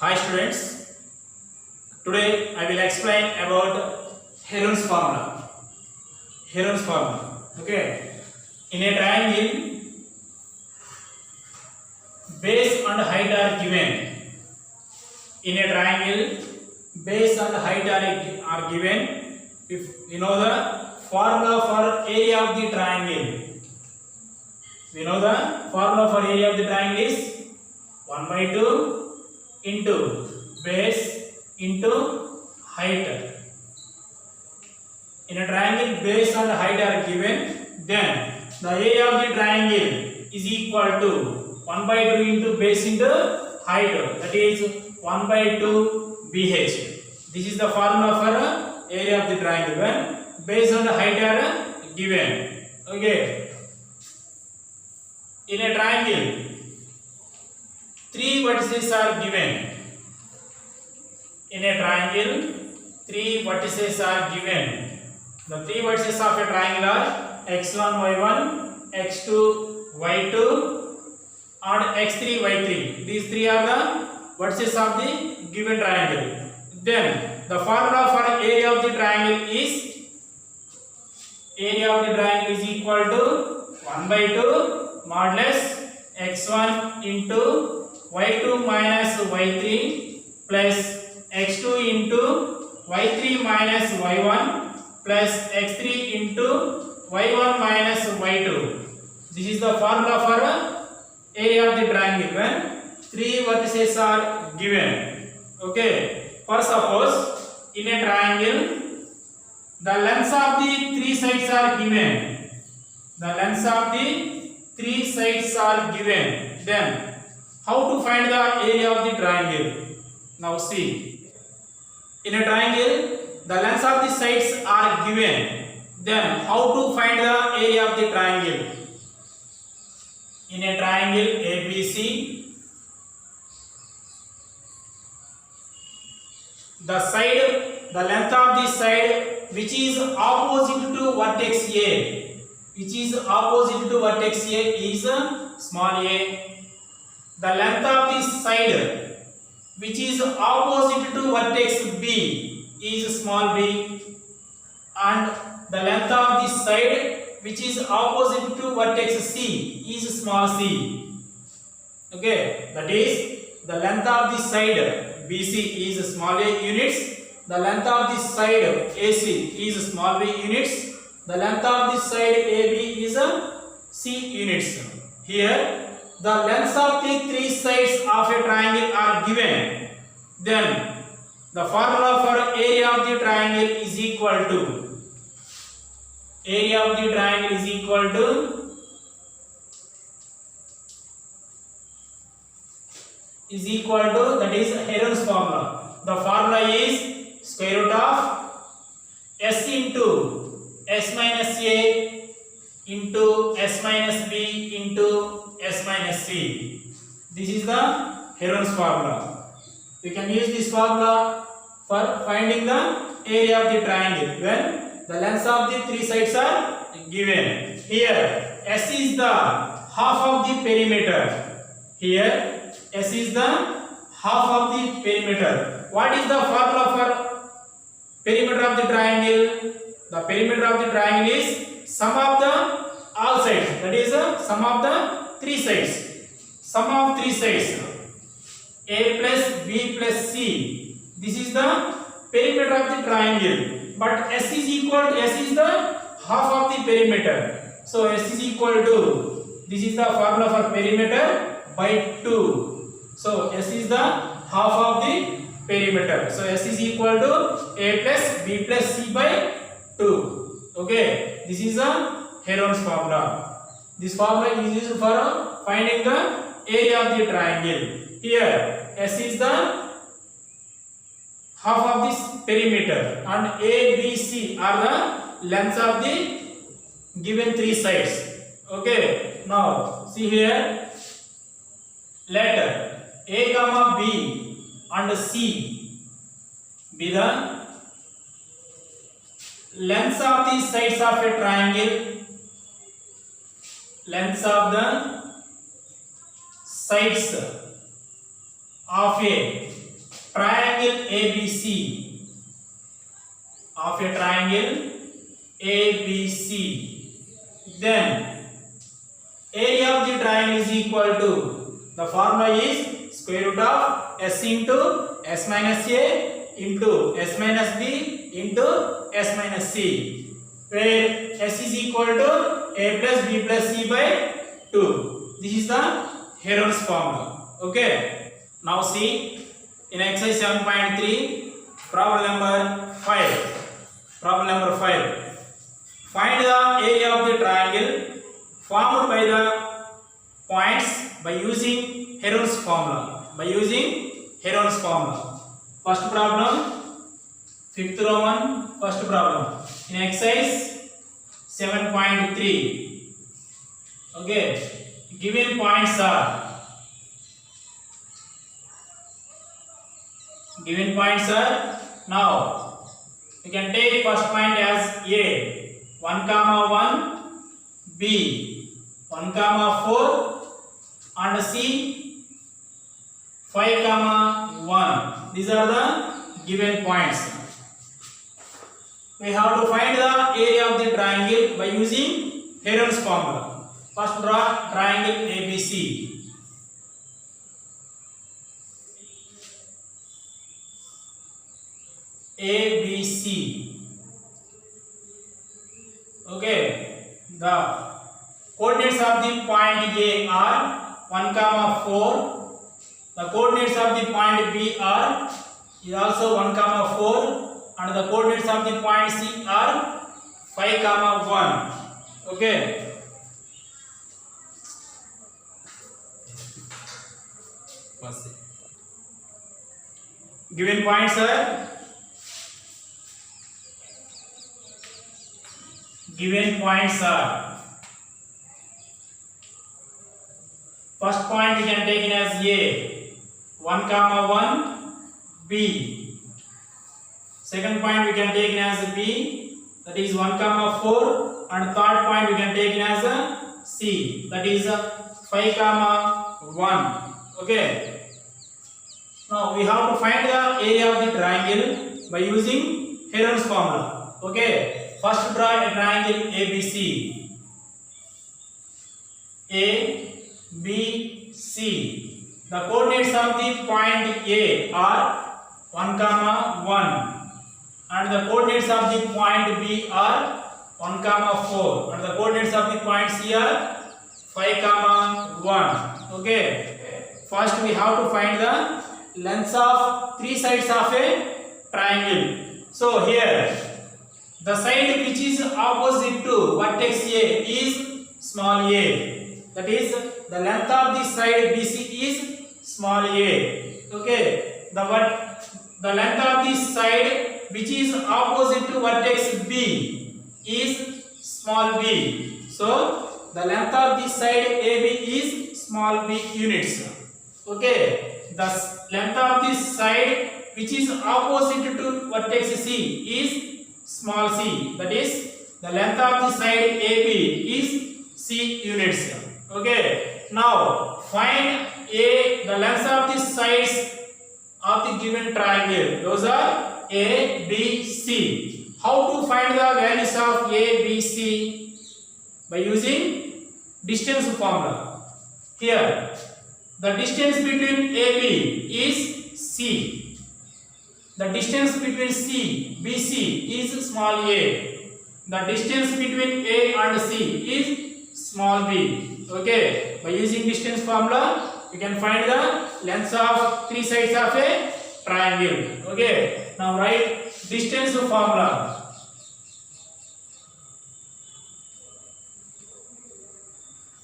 Hi students, today I will explain about Heron's formula. Heron's formula. Okay. In a triangle, base and height are given. In a triangle, base and height are given. If we know the formula for area of the triangle, we know the formula for area of the triangle is 1 by 2 into base into height. In a triangle, base and height are given, then the area of the triangle is equal to 1 by 2 into base into height, that is 1 by 2 BH. This is the formula for area of the triangle when base and height are given. Okay. In a triangle, 3 vertices are given. In a triangle, 3 vertices are given. The 3 vertices of a triangle are x1, y1, x2, y2 and x3, y3. These 3 are the vertices of the given triangle. Then the formula for area of the triangle is equal to 1 by 2 modulus x1 into y2 minus y3 plus x2 into y3 minus y1 plus x3 into y1 minus y2. This is the formula for area of the triangle when 3 vertices are given. Okay. For suppose in a triangle, the lengths of the 3 sides are given. The lengths of the 3 sides are given. Then how to find the area of the triangle? Now see. In a triangle, the lengths of the sides are given. Then how to find the area of the triangle? In a triangle ABC, the length of the side which is opposite to vertex A, is small a. The length of the side which is opposite to vertex B is small b, and the length of the side which is opposite to vertex C is small c. Okay, that is the length of the side BC is small a units, the length of the side AC is small b units, the length of the side AB is C units. Here the lengths of the 3 sides of a triangle are given. Then the formula for area of the triangle is equal to that is Heron's formula. The formula is square root of s into s minus a into s minus b into s minus c. This is the Heron's formula. We can use this formula for finding the area of the triangle when the lengths of the 3 sides are given. Here s is the half of the perimeter. Here s is the half of the perimeter. What is the formula for perimeter of the triangle? The perimeter of the triangle is sum of the all sides, that is sum of the 3 sides. Sum of 3 sides a plus b plus c. This is the perimeter of the triangle, but s is the half of the perimeter. So s is equal to, this is the formula for perimeter, by 2. So s is the half of the perimeter. So s is equal to a plus b plus c by 2. Okay, this is a Heron's formula. This formula is used for finding the area of the triangle. Here s is the half of this perimeter and a, b, c are the lengths of the given 3 sides. Okay, now see here, let a comma b and c be the lengths of the sides of a triangle. Lengths of the sides of a triangle ABC, of a triangle ABC, then area of the triangle is equal to, the formula is square root of s into s minus a into s minus b into s minus c, where s is equal to a plus b plus c by 2. This is the Heron's formula. Okay. Now see in exercise 7.3, problem number 5. Problem number 5. Find the area of the triangle formed by the points by using Heron's formula. By using Heron's formula. First problem, fifth Roman, first problem. In exercise 7.3. Okay. Given points are. Given points are, now we can take first point as A, 1 comma 1, B, 1 comma 4, and C, 5 comma 1. These are the given points. We have to find the area of the triangle by using Heron's formula. First draw triangle ABC. ABC. Okay, the coordinates of the point A are 1 comma 4. The coordinates of the point B are is also 1 comma 4, and the coordinates of the point C are 5 comma 1. Okay. Given points are. Given points are, first point we can take in as A, 1 comma 1, B. Second point we can take in as B, that is 1 comma 4, and third point we can take in as C, that is 5 comma 1. Okay. Now we have to find the area of the triangle by using Heron's formula. Okay. First draw a triangle ABC. A, B, C. The coordinates of the point A are 1 comma 1, and the coordinates of the point B are 1 comma 4, and the coordinates of the point C are 5 comma 1. Okay. First we have to find the lengths of three sides of a triangle. So here, the side which is opposite to vertex A is small a. That is, the length of this side BC is small a. Okay. The length of this side which is opposite to vertex B is small b. So, the length of this side AB is small b units. Okay. The length of this side which is opposite to vertex C is small c, that is the length of the side AB is c units. Okay. Now find the lengths of the sides of the given triangle. Those are A, B, C. How to find the values of A, B, C? By using distance formula. Here, the distance between AB is C. The distance between C, BC is small a. The distance between A and C is small b. Okay. By using distance formula, you can find the lengths of three sides of a triangle. Okay. Now write distance formula.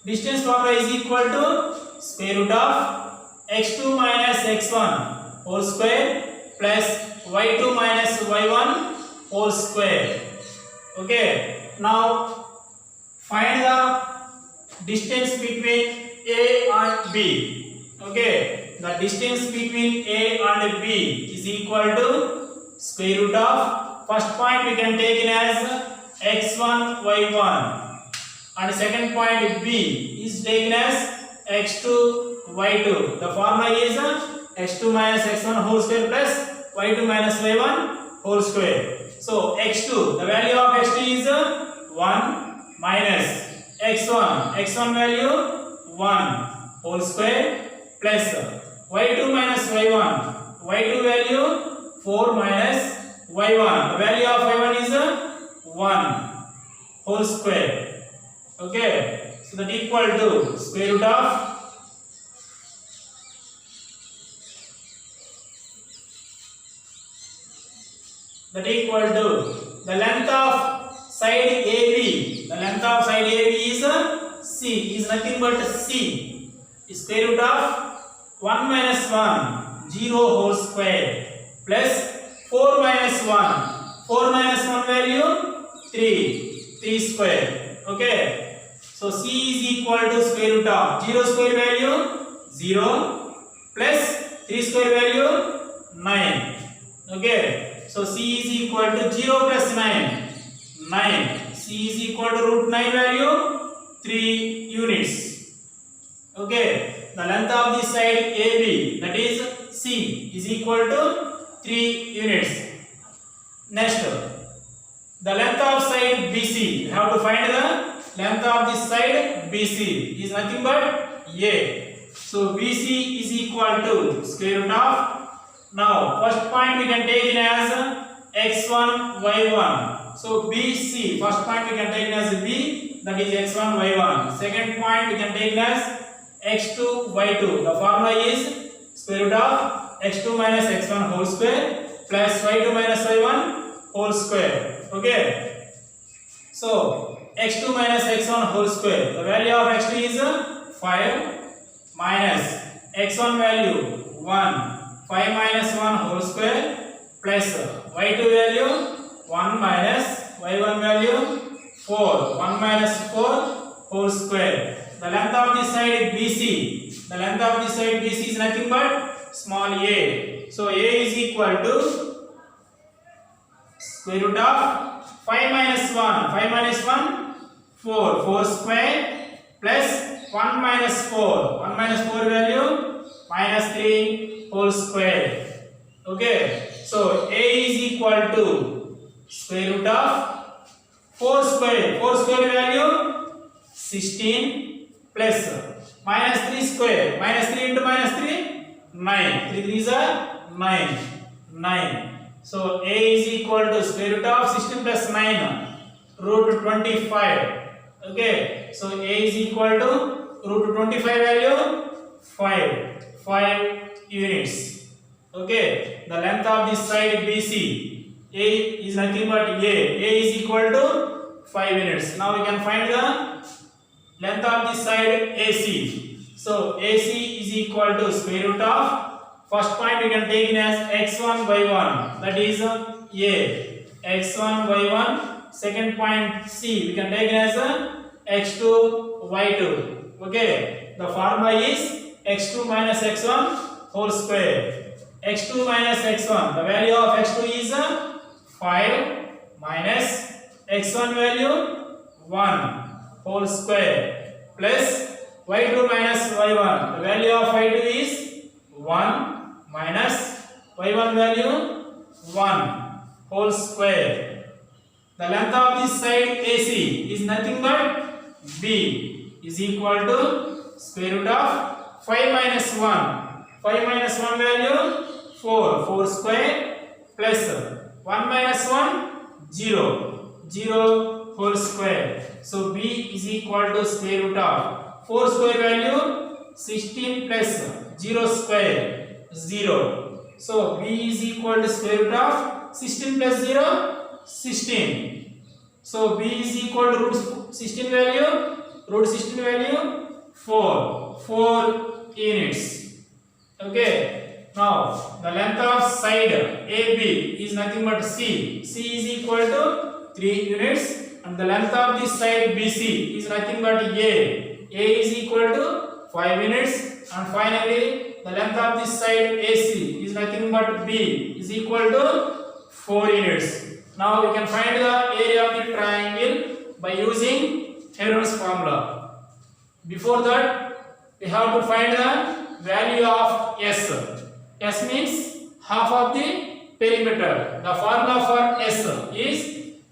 Distance formula is equal to square root of x2 minus x1 whole square plus y2 minus y1 whole square. Okay. Now find the distance between A and B. Okay. The distance between A and B is equal to square root of, first point we can take in as x1 y1, and second point B is taken as x2 y2. The formula is x2 minus x1 whole square plus y2 minus y1 whole square. So x2, the value of x2 is 1 minus x1 value 1 whole square plus y2 minus y2 value 4 minus y1, the value of y1 is 1 whole square. Okay, so that equal to square root of the length of side AB. The length of side AB is C, is nothing but C. Square root of 1 minus 1 0 whole square plus 4 minus 1 value 3 square. Okay, so C is equal to square root of 0 square value 0 plus 3 square value 9. Okay, so C is equal to 0 plus 9. C is equal to root 9 value 3 units. Okay, the length of this side AB, that is C, is equal to 3 units. Next, the length of side BC. You have to find the length of this side BC is nothing but A. So BC is equal to square root of, now first point we can take it as x1 y1. So BC, first point we can take it as B, that is x1 y1. Second point we can take it as x2 y2. The formula is square root of x2 minus x1 whole square plus y2 minus y1 whole square. Okay, so x2 minus x1 whole square, the value of x2 is 5 minus x1 value 1, 5 minus 1 whole square plus y2 value 1 minus y1 value 4, 1 minus 4 whole square. The length of this side BC, the length of this side BC is nothing but small a. So a is equal to square root of 5 minus 1 4 square plus 1 minus 4 value minus 3 whole square. Okay, so a is equal to square root of 4 square value 16 plus minus 3 square, minus 3 into minus 3 9, 3 3s are 9. So a is equal to square root of 16 plus 9 root 25. Okay, so a is equal to root 25 value 5 units. Okay, the length of this side BC, a is nothing but a is equal to 5 units. Now we can find the length of this side AC. So AC is equal to square root of, first point we can take it as x1 y1, that is a x1 y1. Second point C we can take it as x2 y2. Okay, the formula is x2 minus x1 whole square. x2 minus x1, the value of x2 is 5 minus x1 value 1 whole square plus y2 minus y1, the value of y2 is 1 minus y1 value 1 whole square. The length of this side AC is nothing but B, is equal to square root of 5 minus 1 value 4 square plus 1 minus 1 0 whole square. So B is equal to square root of 4 square value 16 plus 0 square 0. So B is equal to square root of 16 plus 0 16. So B is equal to root 16 value 4 units. Okay, now the length of side AB is nothing but C is equal to 3 units, and the length of this side BC is nothing but A is equal to 5 units, and finally the length of this side AC is nothing but B is equal to 4 units. Now we can find the area of the triangle by using Heron's formula. Before that, we have to find the value of S. S means half of the perimeter. The formula for S is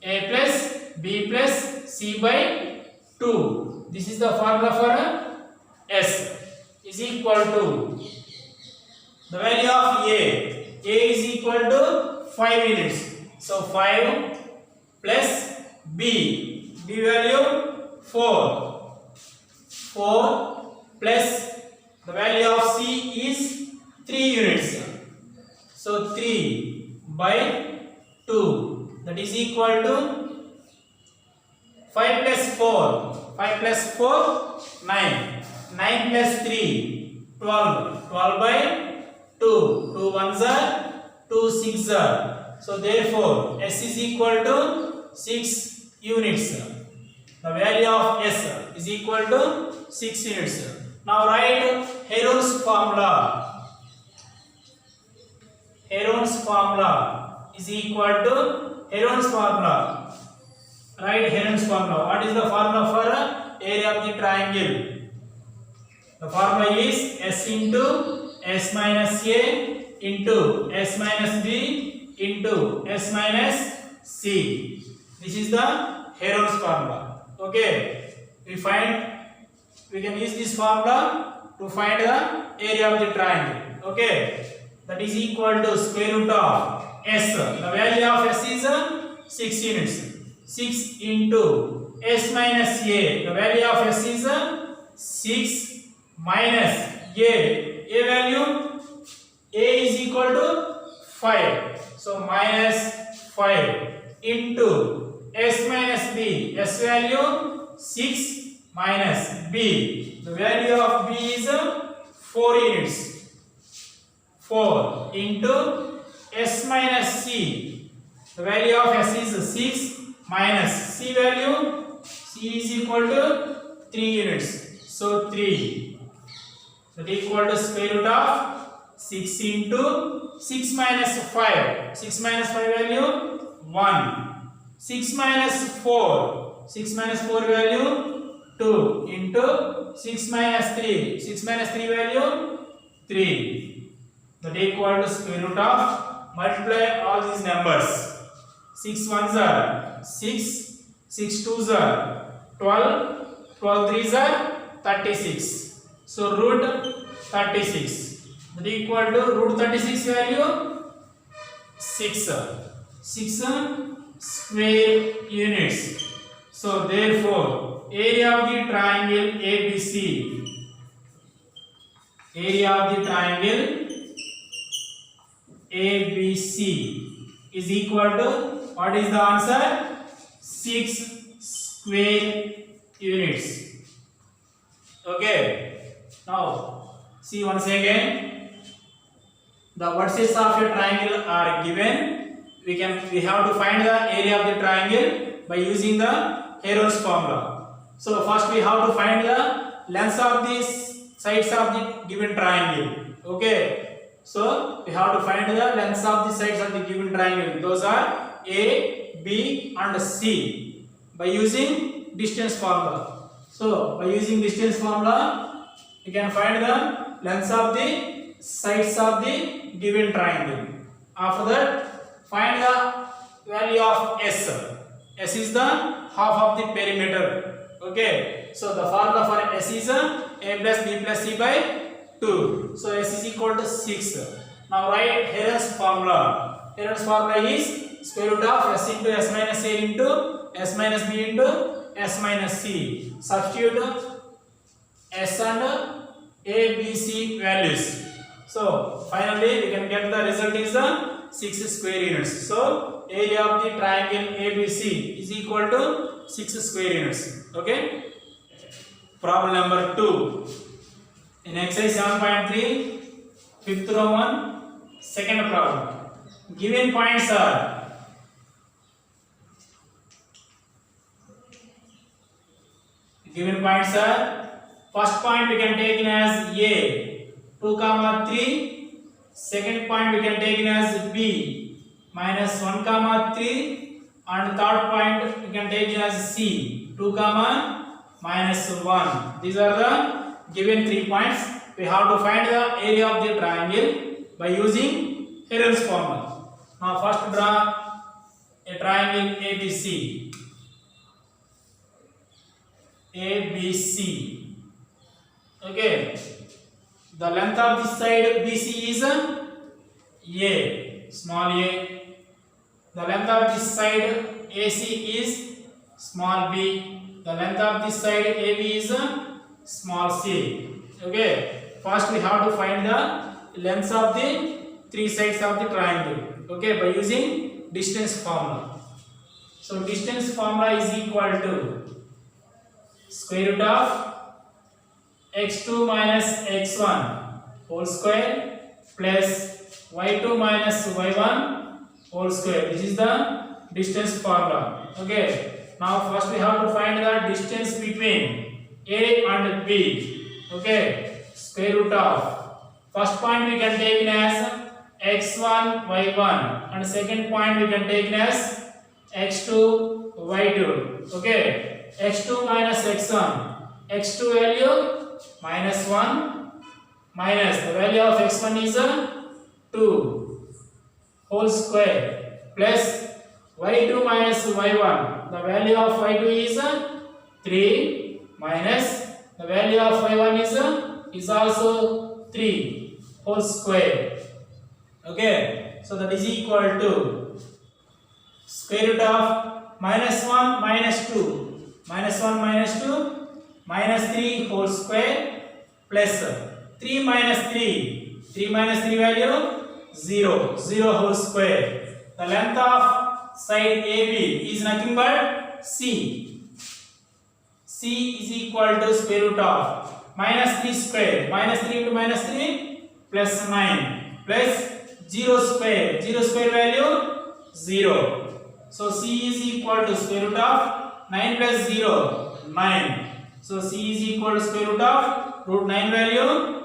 A plus B plus C by 2. This is the formula for S is equal to the value of A. A is equal to 5 units. So 5 plus B. B value 4. 4 plus the value of C is 3 units. So 3 by 2. That is equal to 5 plus 4. 5 plus 4 9. 9 plus 3 12. 12 by 2. 2 ones are 2 6 are. So therefore S is equal to 6 units. The value of S is equal to 6 units. Now write Heron's formula. Heron's formula is equal to Heron's formula. Write Heron's formula. What is the formula for area of the triangle? The formula is S into S minus A into S minus B into S minus C. This is the Heron's formula. Okay. We can use this formula to find the area of the triangle. Okay. That is equal to square root of S. The value of S is 6 units. 6 into S minus A. The value of S is 6 minus A. A value A is equal to 5. So minus 5 into S minus B. S value 6 minus B. The value of B is 4 units. 4 into S minus C. The value of S is 6 minus C value. C is equal to 3 units. So 3. That is equal to square root of 6 into 6 minus 5. 6 minus 5 value 1. 6 minus 4. 6 minus 4 value 2 into 6 minus 3. 6 minus 3 value 3. That is equal to square root of multiply all these numbers. 6 ones are 6. 6 twos are 12. 12 threes are 36. So root 36. That is equal to root 36 value 6. 6 square units. So therefore area of the triangle ABC. Area of the triangle ABC is equal to, what is the answer? 6 square units. Okay. Now see once again, the vertices of a triangle are given. We have to find the area of the triangle by using the Heron's formula. So first we have to find the lengths of the sides of the given triangle. Okay. So we have to find the lengths of the sides of the given triangle. Those are A, B and C by using distance formula. So by using distance formula, you can find the lengths of the sides of the given triangle. After that, find the value of S. S is the half of the perimeter. Okay. So the formula for S is A plus B plus C by 2. So S is equal to 6. Now write Heron's formula. Heron's formula is square root of S into S minus A into S minus B into S minus C. Substitute S and A, B, C values. So finally we can get the result is 6 square units. So area of the triangle ABC is equal to 6 square units. Okay. Problem number 2. In exercise 7.3, fifth Roman, second problem. Given points are first point we can take in as A 2, 3. Second point we can take in as B minus 1, 3. And third point we can take in as C 2, minus 1. These are the given 3 points. We have to find the area of the triangle by using Heron's formula. Now first draw a triangle ABC. ABC. Okay. The length of this side BC is A, small a. The length of this side AC is small b. The length of this side AB is small c. Okay. First we have to find the lengths of the three sides of the triangle. Okay, by using distance formula. So distance formula is equal to square root of x2 minus x1 whole square plus y2 minus y1 whole square. This is the distance formula. Okay. Now first we have to find the distance between A and B. Okay. Square root of first point we can take as x1 y1 and second point we can take as x2 y2. Okay. x2 minus x1. x2 value minus 1 minus the value of x1 is 2 whole square plus y2 minus y1. The value of y2 is 3 minus the value of y1 is also 3 whole square. Okay, so that is equal to square root of minus 1 minus 2 minus 1 minus 2 minus 3 whole square plus 3 minus 3 3 minus 3 value 0 0 whole square. The length of side AB is nothing but C. C is equal to square root of minus 3 square. Minus 3 into minus 3 plus 9 plus 0 square. 0 square value 0. So C is equal to square root of 9 plus 0 9. So C is equal to square root of root 9 value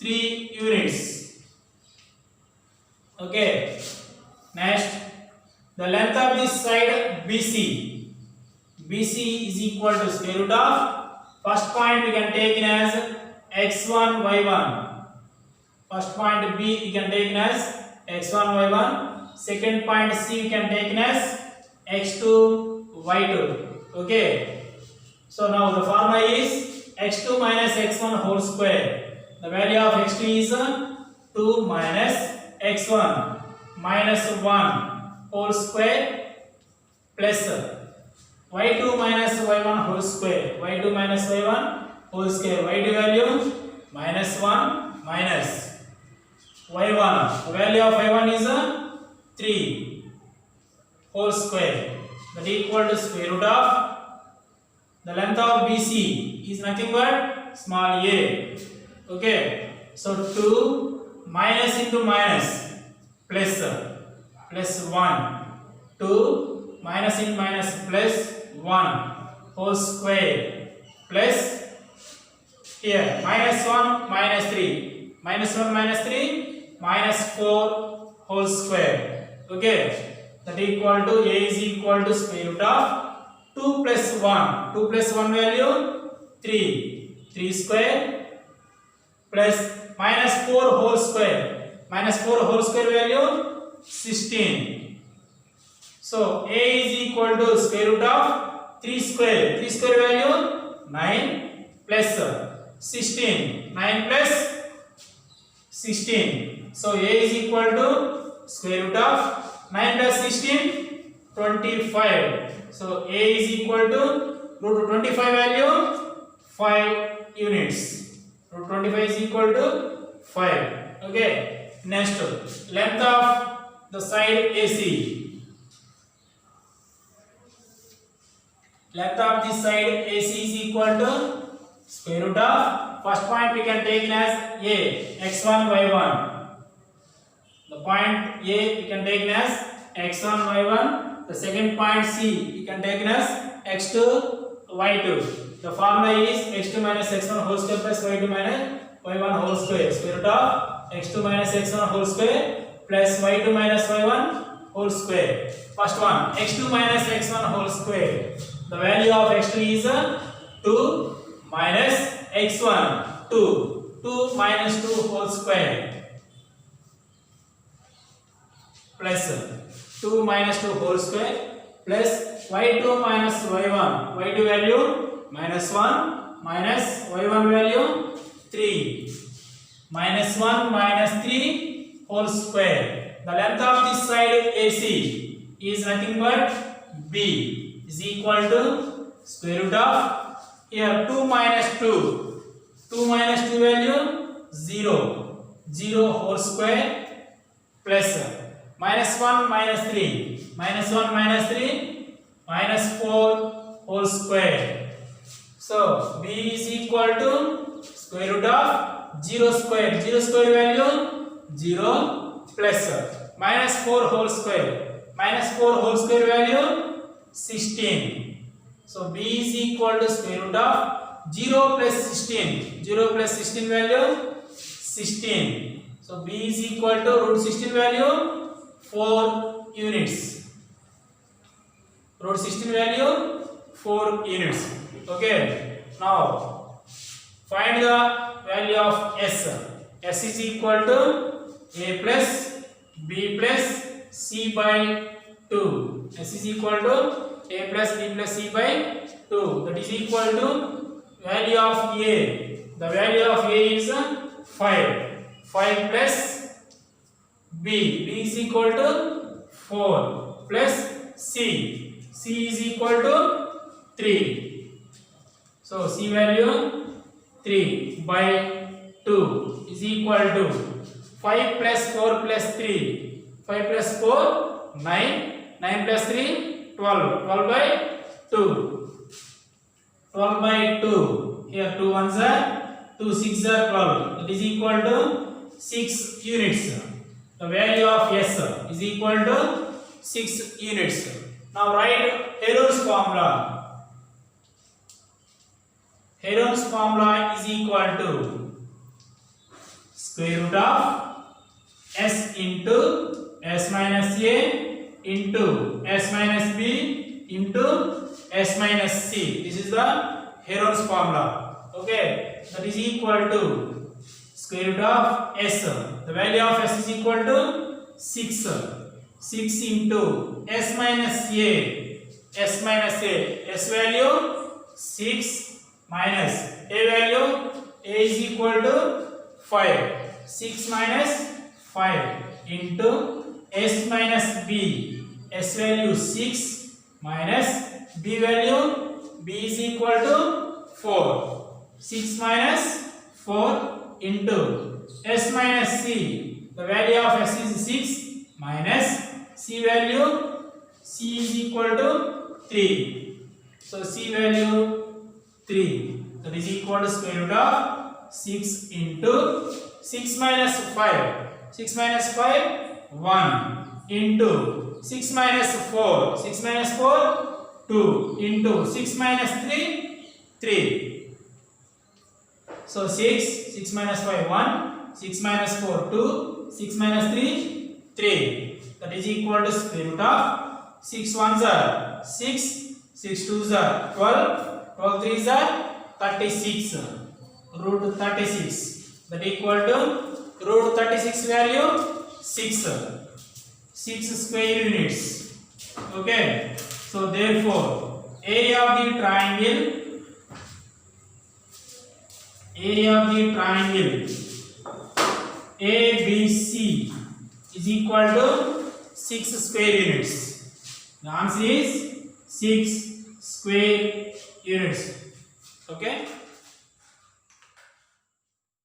3 units. Okay. Next, the length of this side BC. BC is equal to square root of first point we can take as x1 y1. First point B we can take as x1 y1. Second point C we can take as x2 y2. Okay. So now the formula is x2 minus x1 whole square. The value of x2 is 2 minus x1 minus 1 whole square plus y2 minus y1 whole square. Y2 minus y1 whole square. Y2 value minus 1 minus y1. The value of y1 is 3 whole square. That is equal to square root of the length of BC is nothing but small a. Okay. So 2 minus into minus plus 1. 2 minus into minus plus 1 whole square plus here minus 1 minus 3 minus 1 minus 3 minus 4 whole square. Okay. That is equal to a is equal to square root of 2 plus 1. 2 plus 1 value 3. 3 square plus minus 4 whole square. Minus 4 whole square value 16. So a is equal to square root of 3 square. 3 square value 9 plus 16. 9 plus 16. So a is equal to square root of 9 plus 16 25. So a is equal to root 25 value 5 units. Root 25 is equal to 5. Okay. Next, length of the side AC. Length of this side AC is equal to square root of first point we can take as A, x1 y1. The point A we can take as x1 y1. The second point C we can take as x2 y2. The formula is x2 minus x1 whole square plus y2 minus y1 whole square. Square root of x2 minus x1 whole square plus y2 minus y1 whole square. First one, x2 minus x1 whole square. The value of x2 is 2 minus x1 2 2 minus 2 whole square plus 2 minus 2 whole square plus y2 minus y1, y2 value minus 1 minus y1 value 3 minus 1 minus 3 whole square. The length of this side AC is nothing but B is equal to square root of here 2 minus 2 minus 2 value 0 whole square plus minus 1 minus 3 minus 1 minus 3 minus 4 whole square. So B is equal to square root of 0 square value 0 plus minus 4 whole square value 16. So B is equal to square root of 0 plus 16 value 16. So B is equal to root 16 value 4 units. Root 16 value 4 units. Okay. Now find the value of S. S is equal to A plus B plus C by 2. S is equal to A plus B plus C by 2. That is equal to value of A. The value of A is 5. 5 plus B. B is equal to 4 plus C. C is equal to 3. So C value 3 by 2 is equal to 5 plus 4 plus 3. 5 plus 4 9. 9 plus 3 12. 12 by 2. 12 by 2. Here 2 ones are 2 6 are 12. That is equal to 6 units. The value of S is equal to 6 units. Now write Heron's formula. Heron's formula is equal to square root of S into S minus A into S minus B into S minus C. This is the Heron's formula. Okay, that is equal to square root of S. The value of S is equal to 6. 6 into S minus A. S minus A. S value 6 minus A value. A is equal to 5. 6 minus 5 into S minus B. S value 6 minus B value. B is equal to 4. 6 minus 4 into S minus C. The value of S is 6 minus C value. C is equal to 3. So C value 3. That is equal to square root of 6 into 6 minus 5. 6 minus 5 1 into 6 minus 4. 6 minus 4 2 into 6 minus 3 3. So 6 minus 5 1, 6 minus 4 2, 6 minus 3 3. That is equal to square root of 6 ones are 6, 6 twos are 12, 12 threes are 36. Root 36. That equal to root 36 value 6. 6 square units. Okay. So therefore area of the triangle ABC is equal to 6 square units. The answer is 6 square units. Okay.